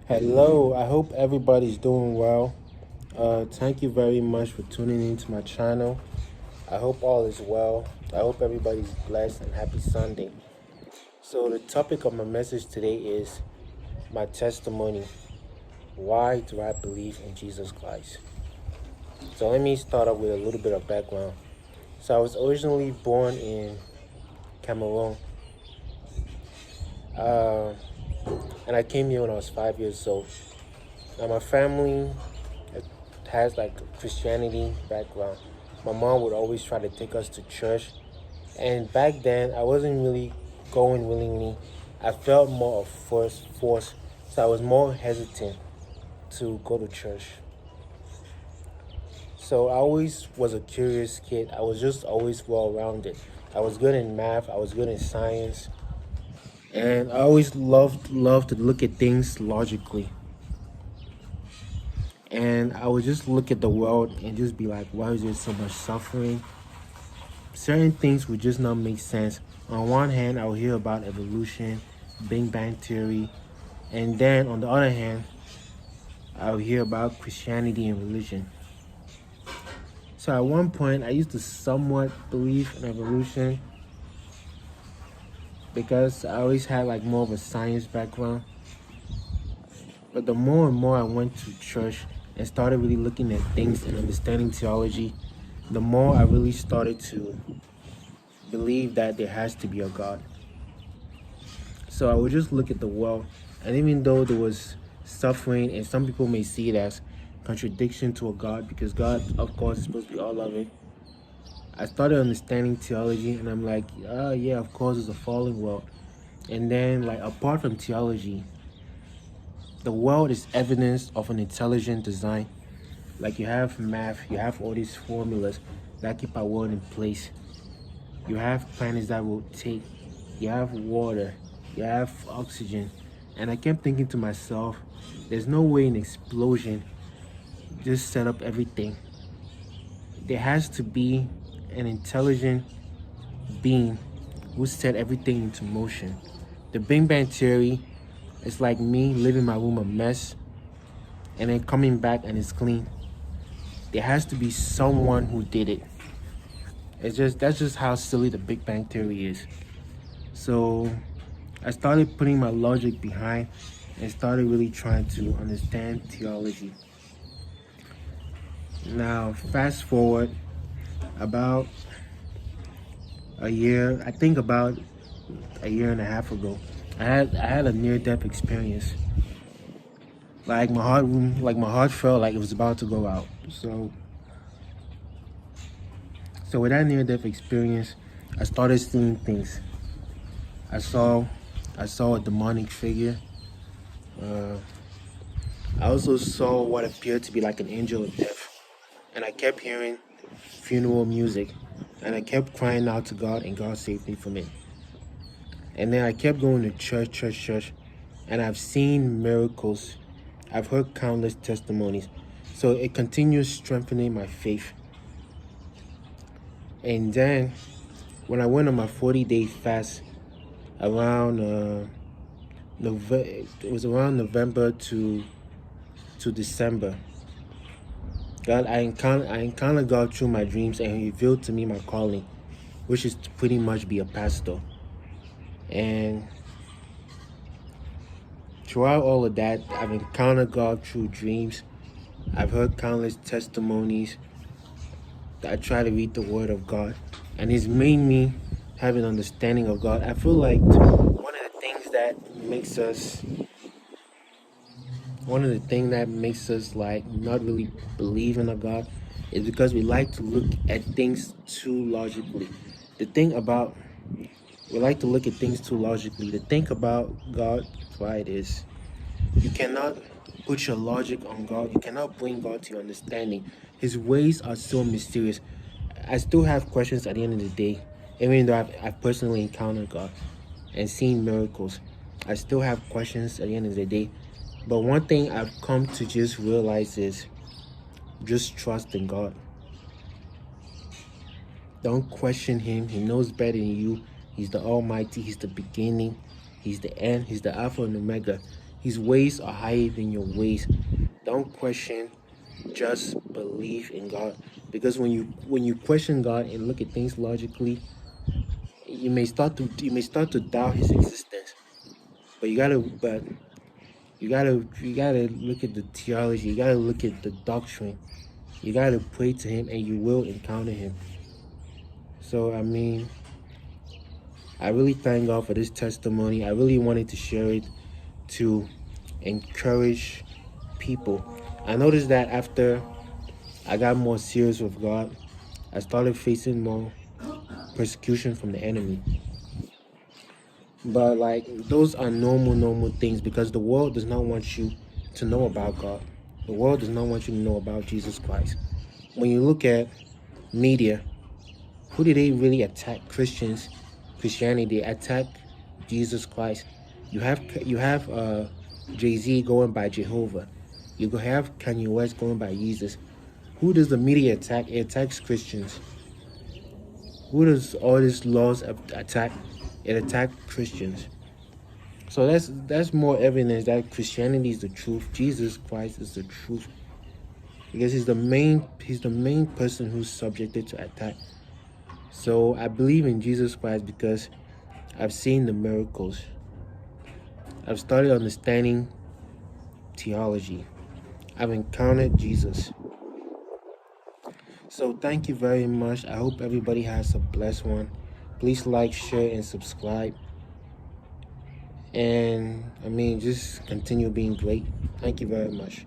Hello, I hope everybody's doing well. Thank you very much for tuning into my channel. I hope all is well. I hope everybody's blessed and happy Sunday. So, the topic of my message today is my testimony. Why do I believe in Jesus Christ? So, let me start off with a little bit of background. So, I was originally born in Cameroon, uh, and I came here when I was 5 years old. Now, my family has like Christianity background. My mom would always try to take us to church, and back then I wasn't really going willingly. I felt more of force, so I was more hesitant to go to church. So I always was a curious kid. I was just always well rounded. I was good in math. I was good in science, and I always loved to look at things logically. And I would just look at the world and just be like, why is there so much suffering? Certain things would just not make sense. On one hand, I would hear about evolution, Big Bang Theory, and then on the other hand, I would hear about Christianity and religion. So at one point, I used to somewhat believe in evolution because I always had like more of a science background. But the more and more I went to church and started really looking at things and understanding theology, the more I really started to believe that there has to be a God. So I would just look at the world, and even though there was suffering, and some people may see it as contradiction to a God, because God, of course, is supposed to be all loving, I started understanding theology, and I'm like, yeah, of course, it's a fallen world. And then, like, apart from theology, the world is evidence of an intelligent design. Like, you have math, you have all these formulas that keep our world in place. You have planets that rotate, you have water, you have oxygen. And I kept thinking to myself, there's no way an explosion just set up everything. There has to be an intelligent being who set everything into motion. The Big Bang Theory is like me leaving my room a mess and then coming back and it's clean. There has to be someone who did it. That's just how silly the Big Bang Theory is. So I started putting my logic behind and started really trying to understand theology. Now, fast forward about I think about a year and a half ago, I had a near-death experience. My heart felt like it was about to go out. So with that near-death experience, I started seeing things. I saw I saw a demonic figure. Uh, I also saw what appeared to be like an angel of death. And I kept hearing funeral music. And I kept crying out to God, and God saved me from it. And then I kept going to church. And I've seen miracles. I've heard countless testimonies. So it continues strengthening my faith. And then when I went on my 40-day fast around it was around November to December. I encountered God through my dreams, and He revealed to me my calling, which is to pretty much be a pastor. And throughout all of that, I've encountered God through dreams. I've heard countless testimonies. I try to read the Word of God, and it's made me have an understanding of God. I feel like one of the things that makes us like not really believe in a God is because we like to look at things too logically. The thing about we like to look at things too logically. The thing about God, right, is you cannot put your logic on God. You cannot bring God to your understanding. His ways are so mysterious. I still have questions at the end of the day, even though I've personally encountered God and seen miracles. I still have questions at the end of the day. But one thing I've come to just realize is just trust in God. Don't question Him. He knows better than you. He's the Almighty. He's the beginning. He's the end. He's the Alpha and Omega. His ways are higher than your ways. Don't question, just believe in God. Because when you question God and look at things logically, you may start to doubt his existence. But you gotta look at the theology, you gotta look at the doctrine, you gotta pray to him, and you will encounter him. So I mean, I really thank God for this testimony. I really wanted to share it to encourage people. I noticed that after I got more serious with God, I started facing more persecution from the enemy. But like, those are normal things, because the world does not want you to know about God. The world does not want you to know about Jesus Christ. When you look at media, who did they really attack? Christianity. They attack Jesus Christ. You have Jay-Z going by Jehovah. You have Kanye West going by Jesus. Who does the media attack? It attacks Christians. Who does all these laws attack? It attacks Christians. So that's more evidence that Christianity is the truth. Jesus Christ is the truth, because he's the main person who's subjected to attack. So I believe in Jesus Christ because I've seen the miracles. I've started understanding theology. I've encountered Jesus. So thank you very much. I hope everybody has a blessed one. Please like, share, and subscribe. And I mean, just continue being great. Thank you very much.